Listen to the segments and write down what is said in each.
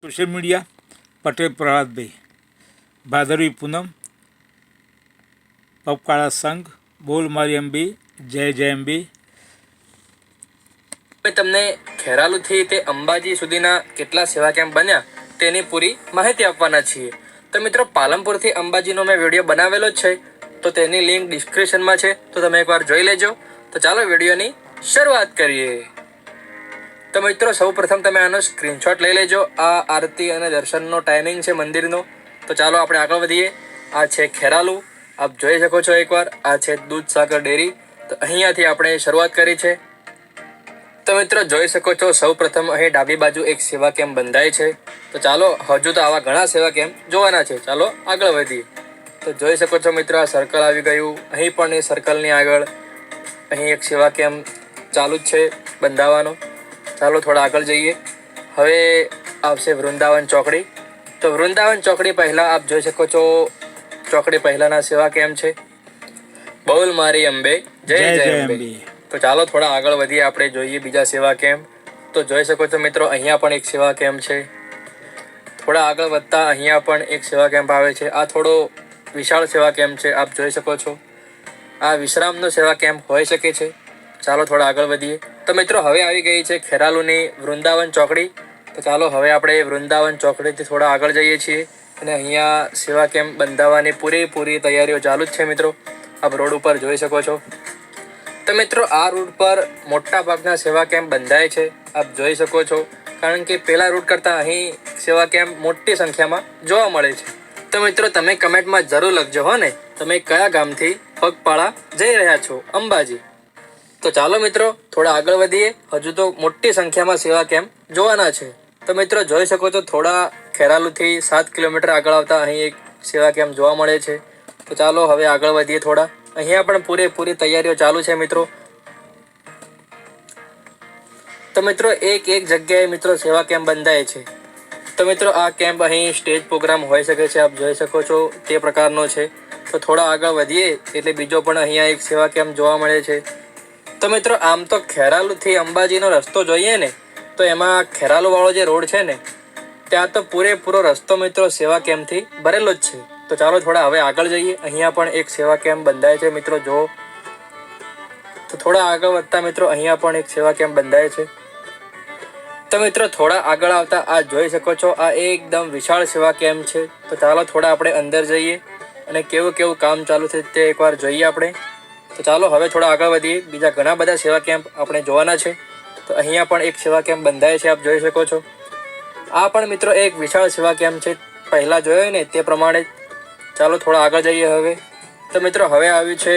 Social media Patel Prahladbhai Bhadarvi Poonam પગપાળા સંઘ બોલ મારી અંબે જય અંબે। તમને ખેરાલુથી તે અંબાજી સુધીના કેટલા સેવા કેમ્પ બન્યા તેની પૂરી માહિતી આપવાના છીએ। તો મિત્રો પાલનપુરથી અંબાજીનો મેં વિડીયો બનાવેલો જ છે, તો તેની લિંક ડિસ્ક્રિપ્શનમાં છે, તો તમે એકવાર જોઈ લેજો। તો ચાલો વિડીયોની શરૂઆત કરીએ। તો મિત્રો સૌપ્રથમ તમે આનો સ્ક્રીનશોટ લઈ લેજો। આ આરતી અને દર્શનનો ટાઈમિંગ છે મંદિરનો। તો ચાલો આપણે આગળ વધીએ। આ છે ખેરાલુ, આપ જોઈ શકો છો એકવાર। આ છે દૂધસાગર ડેરી। તો અહીંયાથી આપણે શરૂઆત કરી છે। તો મિત્રો જોઈ શકો છો સૌપ્રથમ અહીં ડાબી બાજુ એક સેવા કેમ્પ બંધાય છે। તો ચાલો હજુ તો આવા ઘણા સેવા કેમ્પ જોવાના છે, ચાલો આગળ વધીએ। તો જોઈ શકો છો મિત્રો આ સર્કલ આવી ગયું। અહીં પણ એ સર્કલની આગળ અહીં એક સેવા કેમ્પ ચાલુ જ છે બંધાવવાનો। ચાલો થોડા આગળ જઈએ। હવે આવશે વૃંદાવન ચોકડી। તો વૃંદાવન ચોકડી પહેલાં આપ જોઈ શકો છો ચોકડી પહેલાંના સેવા કેમ્પ છે બોલ મારી અંબે જય અંબે। તો ચાલો થોડા આગળ વધીએ, આપણે જોઈએ બીજા સેવા કેમ્પ। તો જોઈ શકો છો મિત્રો અહીંયા પણ એક સેવા કેમ્પ છે। થોડા આગળ વધતા અહીંયા પણ એક સેવા કેમ્પ આવે છે। આ થોડો વિશાળ સેવા કેમ્પ છે, આપ જોઈ શકો છો। આ વિશ્રામનો સેવા કેમ્પ હોઈ શકે છે। ચાલો થોડા આગળ વધીએ। તો મિત્રો હવે આવી ગઈ છે ખેરાલુની વૃંદાવન ચોકડી। તો ચાલો હવે આપણે વૃંદાવન ચોકડીથી થોડા આગળ જઈએ છીએ અને અહીંયા સેવા કેમ્પ બંધાવવાની પૂરેપૂરી તૈયારીઓ ચાલુ જ છે મિત્રો, આપ રોડ ઉપર જોઈ શકો છો। તો મિત્રો આ રૂટ પર મોટા ભાગના સેવા કેમ્પ બંધાય છે, આપ જોઈ શકો છો, કારણ કે પહેલા રૂટ કરતાં અહીં સેવા કેમ્પ મોટી સંખ્યામાં જોવા મળે છે। તો મિત્રો તમે કમેન્ટમાં જરૂર લખજો હો ને, તમે કયા ગામથી પગપાળા જઈ રહ્યા છો અંબાજી। તો ચાલો મિત્રો થોડા આગળ વધીએ, હજુ તો મોટી સંખ્યામાં સેવા કેમ્પ જોવાના છે। તો મિત્રો જોઈ શકો છો થોડા ખેરાલુથી 7 કિલોમીટર આગળ આવતા અહીં એક સેવા કેમ્પ જોવા મળે છે। તો ચાલો હવે આગળ વધીએ થોડા। અહીંયા પણ પૂરેપૂરી તૈયારીઓ ચાલુ છે મિત્રો। તો મિત્રો એક જગ્યાએ મિત્રો સેવા કેમ્પ બંધાય છે। તો મિત્રો આ કેમ્પ અહીં સ્ટેજ પ્રોગ્રામ હોઈ શકે છે, આપ જોઈ શકો છો તે પ્રકારનો છે। તો થોડા આગળ વધીએ એટલે બીજો પણ અહીંયા એક સેવા કેમ્પ જોવા મળે છે। તો મિત્રો આમ તો ખેરાલુથી અંબાજીનો રસ્તો જોઈએ ને, તો એમાં ખેરાલુ વાળો જે રોડ છે ને, ત્યાં તો પૂરેપૂરો રસ્તો મિત્રો સેવા કેમ્પથી ભરેલો જ છે। તો ચાલો થોડા હવે આગળ જઈએ। અહીંયા પણ એક સેવા કેમ્પ બંધાય છે મિત્રો, જો તો થોડા આગળ વધતા મિત્રો અહીંયા પણ એક સેવા કેમ્પ બંધાય છે। તો મિત્રો થોડા આગળ આવતા આ જોઈ શકો છો, આ એકદમ વિશાળ સેવા કેમ્પ છે। તો ચાલો થોડા આપણે અંદર જઈએ અને કેવું કામ ચાલુ છે તે એકવાર જોઈએ આપણે। તો ચાલો હવે થોડા આગળ વધીએ, બીજા ઘણા બધા સેવા કેમ્પ આપણે જોવાના છે। તો અહીંયા પણ એક સેવા કેમ્પ બંધાય છે, આપ જોઈ શકો છો। આ પણ મિત્રો એક વિશાળ સેવા કેમ્પ છે, પહેલાં જોયો ને તે પ્રમાણે। ચાલો થોડા આગળ જઈએ હવે। તો મિત્રો હવે આવ્યું છે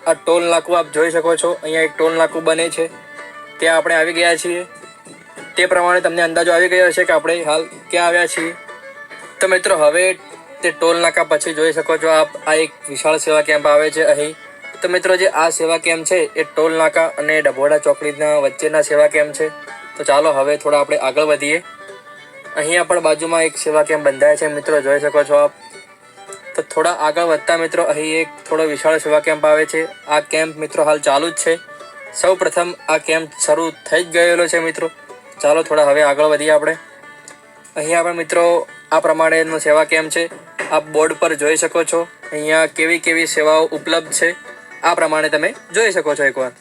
આ ટોલ નાકું, આપ જોઈ શકો છો અહીંયા એક ટોલ નાકું બને છે, ત્યાં આપણે આવી ગયા છીએ। તે પ્રમાણે તમને અંદાજો આવી ગયો હશે કે આપણે હાલ ક્યાં આવ્યા છીએ। તો મિત્રો હવે તે ટોલ નાકા પછી જોઈ શકો છો આપ આ એક વિશાળ સેવા કેમ્પ આવે છે અહીં। તો મિત્રો જે આ સેવા કેમ્પ છે એ ટોલ નાકા અને ડભોડા ચોકડીના વચ્ચેના સેવા કેમ્પ છે। તો ચાલો હવે થોડા આપણે આગળ વધીએ। અહીંયા પણ બાજુમાં એક સેવા કેમ્પ બંધાય છે મિત્રો, જોઈ શકો છો આપ। તો થોડા આગળ વધતા મિત્રો અહીં એક થોડો વિશાળ સેવા કેમ્પ આવે છે। આ કેમ્પ મિત્રો હાલ ચાલુ જ છે, સૌ પ્રથમ આ કેમ્પ શરૂ થઈ જ ગયેલો છે મિત્રો। ચાલો થોડા હવે આગળ વધીએ આપણે। અહીંયા પણ મિત્રો આ પ્રમાણેનો સેવા કેમ્પ છે, આપ બોર્ડ પર જોઈ શકો છો। અહીંયા કેવી સેવાઓ ઉપલબ્ધ છે આ પ્રમાણે તમે જોઈ શકો છો એકવાર।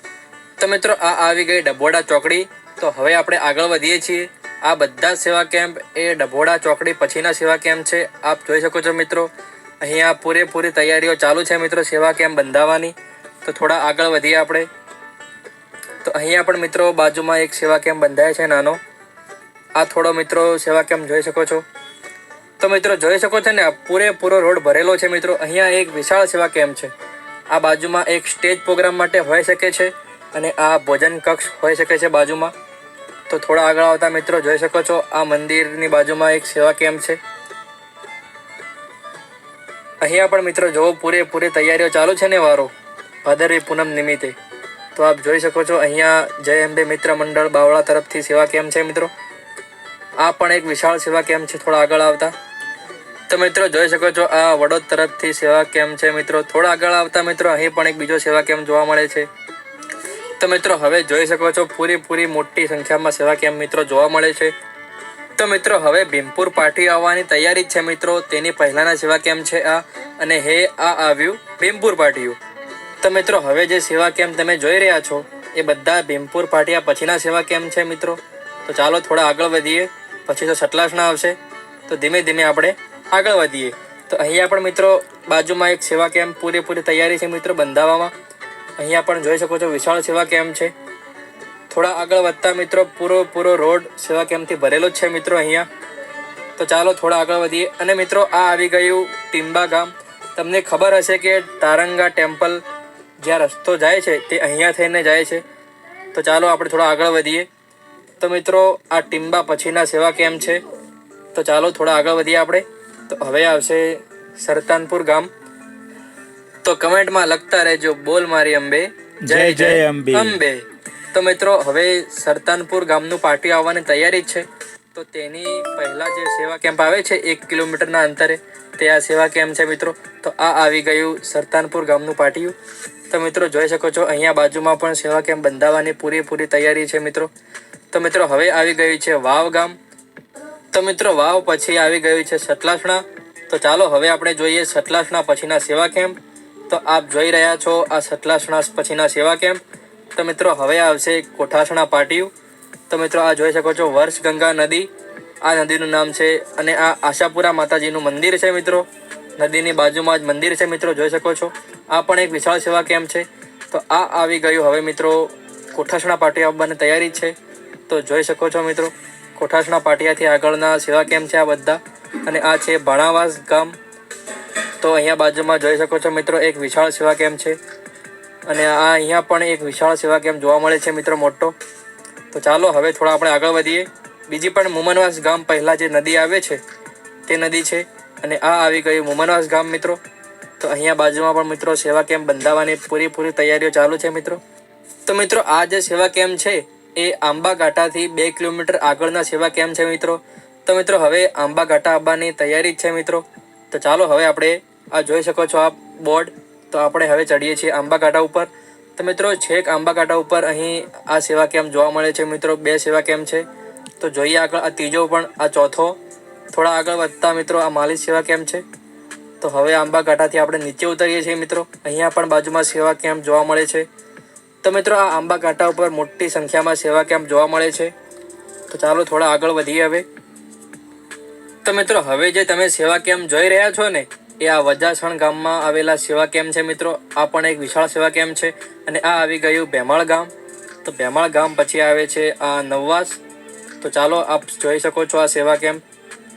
તો મિત્રો આ આવી ગઈ ડભોડા ચોકડી। તો હવે આપણે આગળ વધીએ છીએ। આ બધા સેવા કેમ્પ એ ડભોડા ચોકડી પછીના સેવા કેમ્પ છે, આપ જોઈ શકો છો મિત્રો। અહીંયા પૂરેપૂરી તૈયારીઓ ચાલુ છે મિત્રો સેવા કેમ્પ બંધાવવાની। તો થોડા આગળ વધીએ આપણે। તો અહીંયા પણ મિત્રો બાજુમાં એક સેવા કેમ્પ બંધાય છે નાનો, આ થોડો મિત્રો સેવા કેમ્પ જોઈ શકો છો। તો મિત્રો જોઈ શકો છો ને પૂરેપૂરો રોડ ભરેલો છે મિત્રો। અહીંયા એક વિશાળ સેવા કેમ્પ છે, આ બાજુમાં એક સ્ટેજ પ્રોગ્રામ માટે હોઈ શકે છે અને આ ભોજન કક્ષ હોઈ શકે છે બાજુમાં। તો થોડા આગળ આવતા મિત્રો જોઈ શકો છો આ મંદિરની બાજુમાં એક સેવા કેમ્પ છે। અહીંયા પણ મિત્રો જો પૂરેપૂરી તૈયારીઓ ચાલુ છે ને વારો ભાદરવી પૂનમ નિમિત્તે। તો આપ જોઈ શકો છો અહીંયા જય અંબે મિત્ર મંડળ બાવળા તરફથી સેવા કેમ્પ છે મિત્રો। આ પણ એક વિશાળ સેવા કેમ્પ છે થોડા આગળ આવતા। તો મિત્રો જોઈ શકો છો આ વડોદ તરફથી સેવા કેમ્પ છે મિત્રો। થોડા આગળ આવતા મિત્રો અહીં પણ એક બીજો સેવા કેમ્પ જોવા મળે છે। તો મિત્રો હવે જોઈ શકો છો પૂરેપૂરી મોટી સંખ્યામાં સેવા કેમ્પ મિત્રો જોવા મળે છે। તો મિત્રો હવે ભીમપુર પાર્ટી આવવાની તૈયારી જ છે મિત્રો. તેની પહેલાના સેવા કેમ્પ છે આ, અને આ આવ્યું ભીમપુર પાટિયું. તો મિત્રો હવે જે સેવા કેમ્પ તમે જોઈ રહ્યા છો એ બધા ભીમપુર પાટિયા પછીના સેવા કેમ્પ છે મિત્રો. તો ચાલો થોડા આગળ વધીએ. પછી તો સતલાસણા આવશે, તો ધીમે ધીમે આપણે આગળ વધીએ. તો અહીંયા પણ મિત્રો બાજુમાં એક સેવા કેમ્પ પૂરેપૂરી તૈયારી છે મિત્રો બંધાવવામાં. અહીંયા પણ જોઈ શકો છો વિશાળ સેવા કેમ્પ છે. થોડા આગળ વધતા મિત્રો પૂરો રોડ સેવા કેમ્પથી ભરેલો જ છે મિત્રો અહીંયા. તો ચાલો થોડા આગળ વધીએ. અને મિત્રો આ આવી ગયું ટીંબા ગામ. તમને ખબર હશે કે તારંગા ટેમ્પલ જ્યાં રસ્તો જાય છે તે અહીંયા થઈને જાય છે. તો ચાલો આપણે થોડા આગળ વધીએ. તો મિત્રો આ ટીંબા પછીના સેવા કેમ્પ છે. તો ચાલો થોડા આગળ વધીએ આપણે. તો હવે આવશે સરતાનપુર ગામ. તો કમેન્ટમાં લખતા રહેજો બોલ મારી અંબે જય જય અંબે. અંબે. તો મિત્રો હવે સરતાનપુર ગામનું પાર્ટી આવવાની તૈયારી જ છે. તો તેની પહેલા જે સેવા કેમ્પ આવે છે 1 કિલોમીટરના અંતરે, તે આ સેવા કેમ્પ છે મિત્રો. તો આ આવી ગયું સરતાનપુર ગામનું પાટિયું. તો મિત્રો જોઈ શકો છો અહીંયા બાજુમાં પણ સેવા કેમ્પ બંધાવવાની પૂરેપૂરી તૈયારી છે મિત્રો. તો મિત્રો હવે આવી ગયું છે વાવ ગામ. તો મિત્રો વાવ પછી આવી ગયું છે સતલાસણા. તો ચાલો હવે આપણે જોઈએ સતલાસણા પછીના સેવા કેમ્પ. તો આપ જોઈ રહ્યા છો આ સતલાસણા પછીના સેવા કેમ્પ. તો મિત્રો હવે આવશે કોઠાસણા પાટિયું. તો મિત્રો આ જોઈ શકો છો વર્ષગંગા નદી, આ નદીનું નામ છે. અને આ આશાપુરા માતાજીનું મંદિર છે મિત્રો. નદીની બાજુમાં જ મંદિર છે મિત્રો, જોઈ શકો છો. આ પણ એક વિશાળ સેવા કેમ્પ છે. તો આ આવી ગયું હવે મિત્રો કોઠાસણા પાટિયા આવવાની તૈયારી છે. તો જોઈ શકો છો મિત્રો કોઠાસણા પાટિયાથી આગળના સેવા કેમ્પ છે આ બધા. અને આ છે ભાણાવાસ ગામ. તો અહીંયા બાજુમાં જોઈ શકો છો મિત્રો એક વિશાળ સેવા કેમ્પ છે. અને આ અહીંયા પણ એક વિશાળ સેવા કેમ્પ જોવા મળે છે મિત્રો મોટો. તો ચાલો હવે થોડા આપણે આગળ વધીએ. બીજી પણ મુમનવાસ ગામ પહેલાં જે નદી આવે છે તે નદી છે. અને આ આવી ગયું મુમનવાસ ગામ મિત્રો. તો અહીંયા બાજુમાં પણ મિત્રો સેવા કેમ્પ બંધાવવાની પૂરી તૈયારીઓ ચાલુ છે મિત્રો. તો મિત્રો આ જે સેવા કેમ્પ છે એ આંબા ઘાટાથી 2 કિલોમીટર આગળના સેવા કેમ્પ છે મિત્રો. તો મિત્રો હવે આંબા ઘાટા આવવાની તૈયારી જ છે મિત્રો. તો ચાલો હવે આપણે આ જોઈ શકો છો આ બોર્ડ. તો આપણે હવે ચડીએ છીએ આંબા ઘાટા ઉપર. તો મિત્રો છેક આંબા ઘાટા ઉપર અહીં આ સેવા કેમ્પ જોવા મળે છે મિત્રો. 2 સેવા કેમ્પ છે. તો જોઈએ આગળ આ ત્રીજો પણ આ ચોથો. થોડા આગળ વધતા મિત્રો આ માલિશ સેવા કેમ્પ છે. તો હવે આંબા ઘાટાથી આપણે નીચે ઉતરીએ છીએ મિત્રો. અહીંયા પણ બાજુમાં સેવા કેમ્પ જોવા મળે છે. તો મિત્રો આ આંબા ઘાટા ઉપર મોટી સંખ્યામાં સેવા કેમ્પ જોવા મળે છે. તો ચાલો થોડા આગળ વધીએ હવે. તો મિત્રો હવે જે તમે સેવા કેમ્પ જોઈ રહ્યા છો ને એ આ વજાસણ ગામમાં આવેલા સેવા કેમ્પ છે મિત્રો. આ પણ એક વિશાળ સેવા કેમ્પ છે. અને આ આવી ગયું ભેમાળ ગામ. તો ભેમાળ ગામ પછી આવે છે આ નવવાસ. તો ચાલો આપ જોઈ શકો છો આ સેવા કેમ્પ.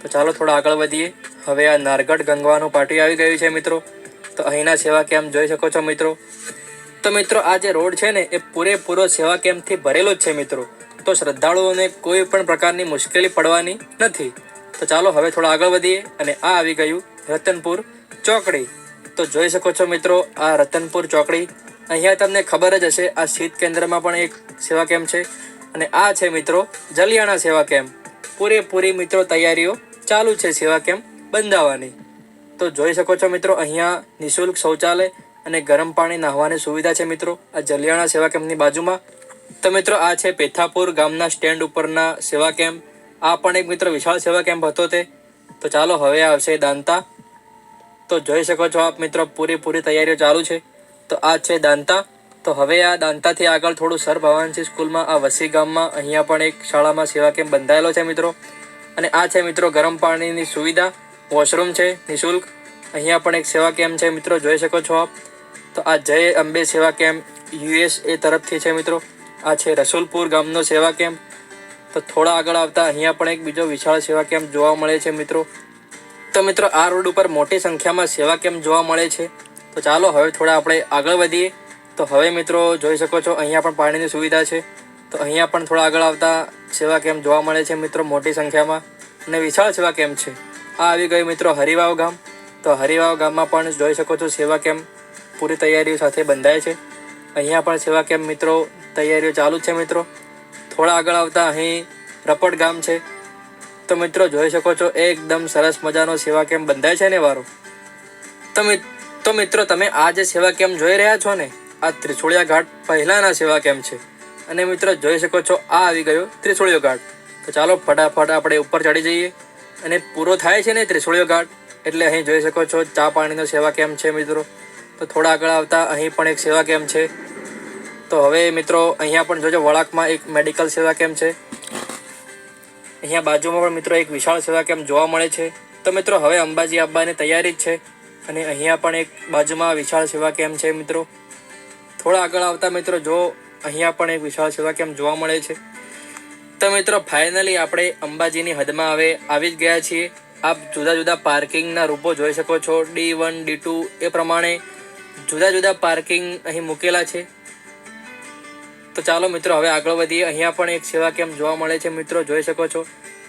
તો ચાલો થોડા આગળ વધીએ. હવે આ નારગઢ ગંગવાનું પાટિયું આવી ગયું છે મિત્રો. તો અહીંના સેવા કેમ્પ જોઈ શકો છો મિત્રો. તો મિત્રો આ જે રોડ છે ને એ પૂરેપૂરો સેવા કેમ્પથી ભરેલો જ છે મિત્રો. તો શ્રદ્ધાળુઓને કોઈ પણ પ્રકારની મુશ્કેલી પડવાની નથી. તો ચાલો હવે થોડા આગળ વધીએ. અને આ આવી ગયું રતનપુર ચોકડી. તો જોઈ શકો છો મિત્રો આ રતનપુર ચોકડી. અહીંયા તમને ખબર જ હશે આ શીત કેન્દ્રમાં પણ એક સેવા કેમ્પ છે. અને આ છે મિત્રો જલિયાણા સેવા કેમ્પ. પૂરેપૂરી મિત્રો તૈયારીઓ ચાલુ છે સેવા કેમ્પ બંધાવવાની. તો જોઈ શકો છો મિત્રો અહીંયા નિઃશુલ્ક શૌચાલય અને ગરમ પાણી નાહવાની સુવિધા છે મિત્રો આ જલિયાણા સેવા કેમ્પની બાજુમાં. તો મિત્રો આ છે પેથાપુર ગામના સ્ટેન્ડ ઉપરના સેવા કેમ્પ. આ પણ એક મિત્રો વિશાળ સેવા કેમ્પ હતો તે. તો ચાલો હવે આવશે દાંતા. તો જોઈ શકો છો આપ મિત્રો પૂરેપૂરી તૈયારીઓ ચાલુ છે. તો આ છે દાંતા. તો હવે આ દાંતાથી આગળ થોડું સર ભવાનસિંહ સ્કૂલમાં આ વસી ગામમાં અહીંયા પણ એક શાળામાં સેવા કેમ્પ બંધાયેલો છે મિત્રો. અને આ છે મિત્રો ગરમ પાણીની સુવિધા, વોશરૂમ છે નિઃશુલ્ક. અહીંયા પણ એક સેવા કેમ્પ છે મિત્રો, જોઈ શકો છો આપ. તો આ જય અંબે સેવા કેમ્પ USA તરફથી છે મિત્રો. આ છે રસુલપુર ગામનો સેવા કેમ્પ. તો થોડા આગળ આવતા અહીંયા પણ એક બીજો વિશાળ સેવા કેમ્પ જોવા મળે છે મિત્રો. તો મિત્રો આ રોડ ઉપર મોટી સંખ્યામાં સેવા કેમ્પ જોવા મળે છે. તો ચાલો હવે થોડા આપણે આગળ વધીએ. તો હવે મિત્રો જોઈ શકો છો અહીંયા પણ પાણીની સુવિધા છે. તો અહીંયા પણ થોડા આગળ આવતા સેવા કેમ્પ જોવા મળે છે મિત્રો મોટી સંખ્યામાં. અને વિશાળ સેવા કેમ્પ છે. આ આવી ગયું મિત્રો હરિવાવ ગામ. તો હરિવાવ ગામમાં પણ જોઈ શકો છો સેવા કેમ્પ પૂરી તૈયારીઓ સાથે બંધાય છે. અહીંયા પણ સેવા કેમ્પ મિત્રો તૈયારીઓ ચાલુ છે મિત્રો. થોડા આગળ આવતા અહીં રપટ ગામ છે. તો મિત્રો જોઈ શકો છો એકદમ સરસ મજાનો સેવા કેમ્પ બંધાય છે ને વારો. તો મિત્રો તમે આ જે સેવા કેમ્પ જોઈ રહ્યા છો ને આ ત્રિશુળિયા ઘાટ પહેલાના સેવા કેમ્પ છે. અને મિત્રો જોઈ શકો છો આ આવી ગયો ત્રિશુળિયો ઘાટ. તો ચાલો ફટાફટ આપણે ઉપર ચડી જઈએ. અને પૂરો થાય છે ને ત્રિશુળીયો ઘાટ, એટલે અહીં જોઈ શકો છો ચા પાણીનો સેવા કેમ્પ છે મિત્રો. તો થોડા આગળ આવતા અહીં પણ એક સેવા કેમ્પ છે. તો હવે મિત્રો અહીંયા પણ જોજો વળાંકમાં એક મેડિકલ સેવા કેમ્પ છે. અહીંયા બાજુમાં પણ મિત્રો એક વિશાળ સેવા કેમ્પ જોવા મળે છે. તો મિત્રો હવે અંબાજી આવવાની તૈયારી જ છે. અને અહીંયા પણ એક બાજુમાં વિશાળ સેવા કેમ્પ છે મિત્રો. થોડા આગળ આવતા મિત્રો જો અહીંયા પણ એક વિશાળ સેવા કેમ્પ જોવા મળે છે. તો મિત્રો ફાઇનલી આપણે અંબાજીની હદમાં હવે આવી જ ગયા છીએ. આપ જુદા જુદા પાર્કિંગના રૂપો જોઈ શકો છો. D1 D2 એ પ્રમાણે જુદા જુદા પાર્કિંગ અહીં મૂકેલા છે. તો ચાલો મિત્રો હવે આગળ વધીએ. અહીંયા પણ એક સેવા કેમ્પ જોવા મળે છે મિત્રો, જોઈ શકો છો.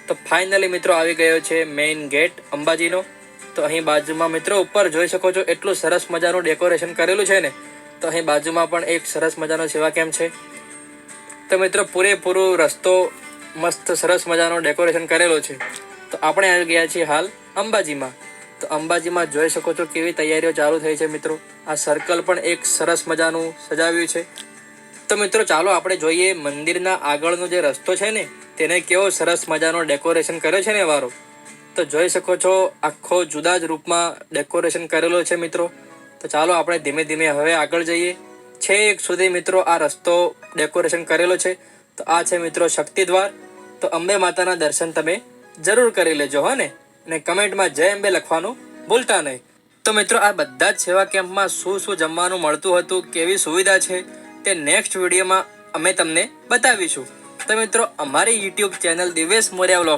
તો ફાઇનલી મિત્રો આવી ગયો છે મેઇન ગેટ અંબાજીનો. તો અહીં બાજુમાં મિત્રો ઉપર જોઈ શકો છો એટલું સરસ મજાનું ડેકોરેશન કરેલું છે ને. તો અહીં બાજુમાં પણ એક સરસ મજાનો સેવા કેમ્પ છે. તો મિત્રો પૂરેપૂરો રસ્તો મસ્ત સરસ મજાનો ડેકોરેશન કરેલો છે. તો આપણે આવી ગયા છીએ હાલ અંબાજીમાં. તો અંબાજીમાં જોઈ શકો છો કેવી તૈયારીઓ ચાલુ થઈ છે મિત્રો. આ સર્કલ પણ એક સરસ મજાનું સજાવ્યું છે. તો મિત્રો ચાલો આપણે જોઈએ મંદિરના આગળનો જે રસ્તો છે ને તેને કેવો સરસ મજાનો ડેકોરેશન કર્યો છે ને વારો. તો જોઈ શકો છો આખો જુદા જ રૂપમાં ડેકોરેશન કરેલો છે મિત્રો. તો ચાલો આપણે ધીમે ધીમે હવે આગળ જઈએ. છેક સુધી મિત્રો આ રસ્તો ડેકોરેશન કરેલો છે. તો આ છે મિત્રો શક્તિ દ્વાર. તો અંબે માતાના દર્શન તમે જરૂર કરી લેજો હો ને. અને કમેન્ટમાં જય અંબે લખવાનું ભૂલતા નહીં. તો મિત્રો આ બધા જ સેવા કેમ્પમાં શું શું જમવાનું મળતું હતું, કેવી સુવિધા છે તે નેક્સ્ટ વિડીયોમાં અમે તમને બતાવીશું. તો મિત્રો અમારી YouTube channel Divesh Morya vlog